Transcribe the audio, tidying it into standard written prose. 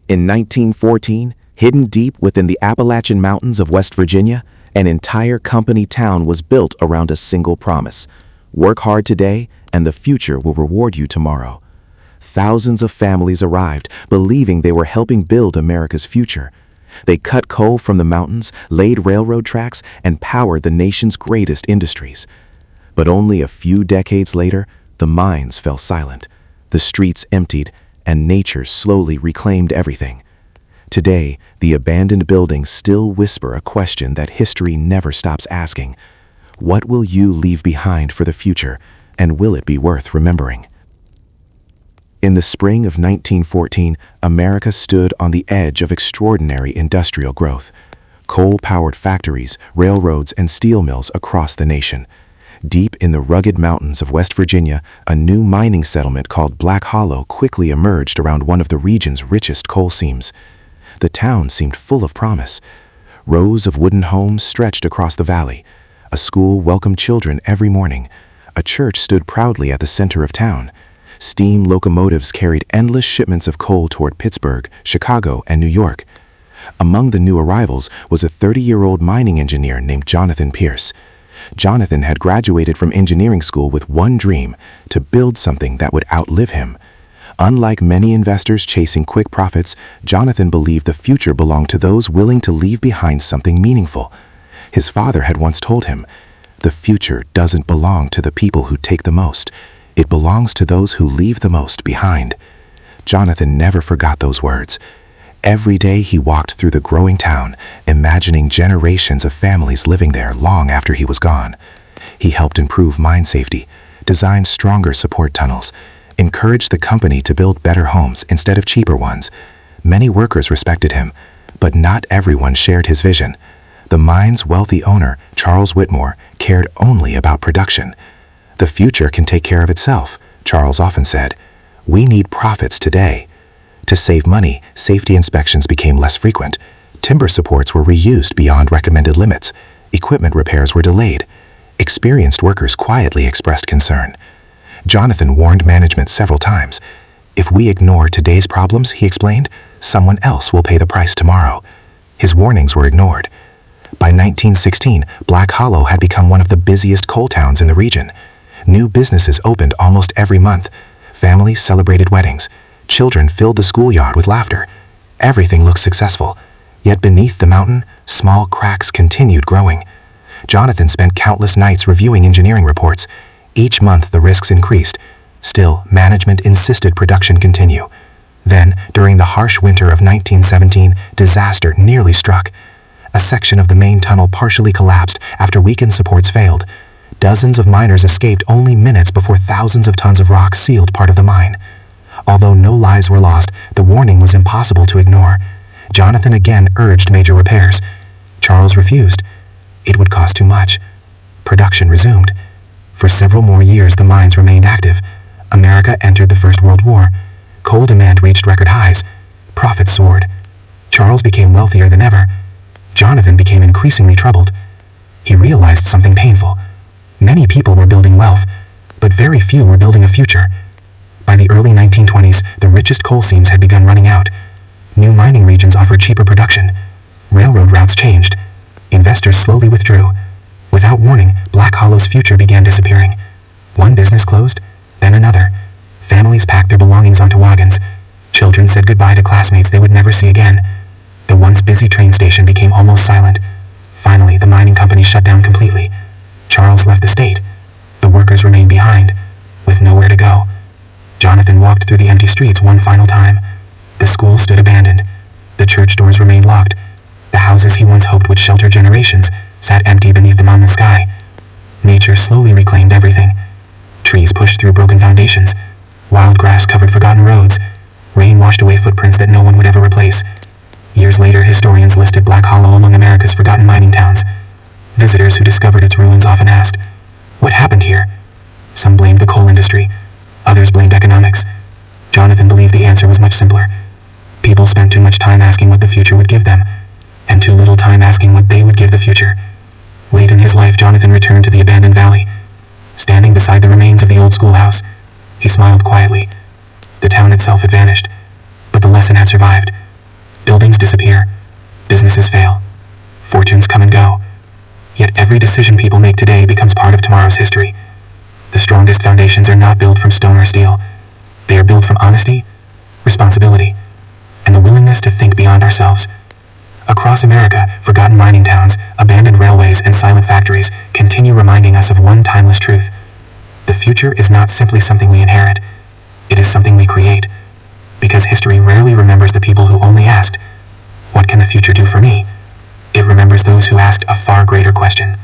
In 1914, hidden deep within the Appalachian Mountains of West Virginia, an entire company town was built around a single promise: work hard today, and the future will reward you tomorrow. Thousands of families arrived, believing they were helping build America's future. They cut coal from the mountains, laid railroad tracks, and powered the nation's greatest industries. But only a few decades later, the mines fell silent. The streets emptied, and nature slowly reclaimed everything. Today, the abandoned buildings still whisper a question that history never stops asking. What will you leave behind for the future, and will it be worth remembering? In the spring of 1914, America stood on the edge of extraordinary industrial growth. Coal-powered factories, railroads, and steel mills across the nation. Deep in the rugged mountains of West Virginia, a new mining settlement called Black Hollow quickly emerged around one of the region's richest coal seams. The town seemed full of promise. Rows of wooden homes stretched across the valley. A school welcomed children every morning. A church stood proudly at the center of town. Steam locomotives carried endless shipments of coal toward Pittsburgh, Chicago, and New York. Among the new arrivals was a 30-year-old mining engineer named Jonathan Pierce. Jonathan had graduated from engineering school with one dream: to build something that would outlive him. Unlike many investors chasing quick profits, Jonathan believed the future belonged to those willing to leave behind something meaningful. His father had once told him, "The future doesn't belong to the people who take the most. It belongs to those who leave the most behind." Jonathan never forgot those words. Every day he walked through the growing town, imagining generations of families living there long after he was gone. He helped improve mine safety, designed stronger support tunnels, encouraged the company to build better homes instead of cheaper ones. Many workers respected him, but not everyone shared his vision. The mine's wealthy owner, Charles Whitmore, cared only about production. "The future can take care of itself," Charles often said. "We need profits today." To save money, safety inspections became less frequent. Timber supports were reused beyond recommended limits. Equipment repairs were delayed. Experienced workers quietly expressed concern. Jonathan warned management several times. "If we ignore today's problems," he explained, "someone else will pay the price tomorrow." His warnings were ignored. By 1916, Black Hollow had become one of the busiest coal towns in the region. New businesses opened almost every month. Families celebrated weddings. Children filled the schoolyard with laughter. Everything looked successful. Yet beneath the mountain, small cracks continued growing. Jonathan spent countless nights reviewing engineering reports. Each month the risks increased. Still, management insisted production continue. Then, during the harsh winter of 1917, disaster nearly struck. A section of the main tunnel partially collapsed after weakened supports failed. Dozens of miners escaped only minutes before thousands of tons of rock sealed part of the mine. Although no lives were lost, the warning was impossible to ignore. Jonathan again urged major repairs. Charles refused. It would cost too much. Production resumed. For several more years the mines remained active. America entered the First World War. Coal demand reached record highs. Profits soared. Charles became wealthier than ever. Jonathan became increasingly troubled. He realized something painful. Many people were building wealth, but very few were building a future. By the early 1920s, the richest coal seams had begun running out. New mining regions offered cheaper production. Railroad routes changed. Investors slowly withdrew. Without warning, Black Hollow's future began disappearing. One business closed, then another. Families packed their belongings onto wagons. Children said goodbye to classmates they would never see again. The once busy train station became almost silent. Finally, the mining company shut down completely. Charles left the state. The workers remained behind, with nowhere to go. Jonathan walked through the empty streets one final time. The school stood abandoned. The church doors remained locked. The houses he once hoped would shelter generations sat empty beneath the mountain sky. Nature slowly reclaimed everything. Trees pushed through broken foundations. Wild grass covered forgotten roads. Rain washed away footprints that no one would ever replace. Years later, historians listed Black Hollow among America's forgotten mining towns. Visitors who discovered its ruins often asked, "What happened here?" Some blamed the coal industry. Others blamed economics. Jonathan believed the answer was much simpler. People spent too much time asking what the future would give them, and too little time asking what they would give the future. Late in his life, Jonathan returned to the abandoned valley. Standing beside the remains of the old schoolhouse, he smiled quietly. The town itself had vanished, but the lesson had survived. Buildings disappear. Businesses fail. Fortunes come and go. Yet every decision people make today becomes part of tomorrow's history. The strongest foundations are not built from stone or steel. They are built from honesty, responsibility, and the willingness to think beyond ourselves. Across America, forgotten mining towns, abandoned railways, and silent factories continue reminding us of one timeless truth. The future is not simply something we inherit. It is something we create. Because history rarely remembers the people who only asked, "What can the future do for me?" It remembers those who asked a far greater question.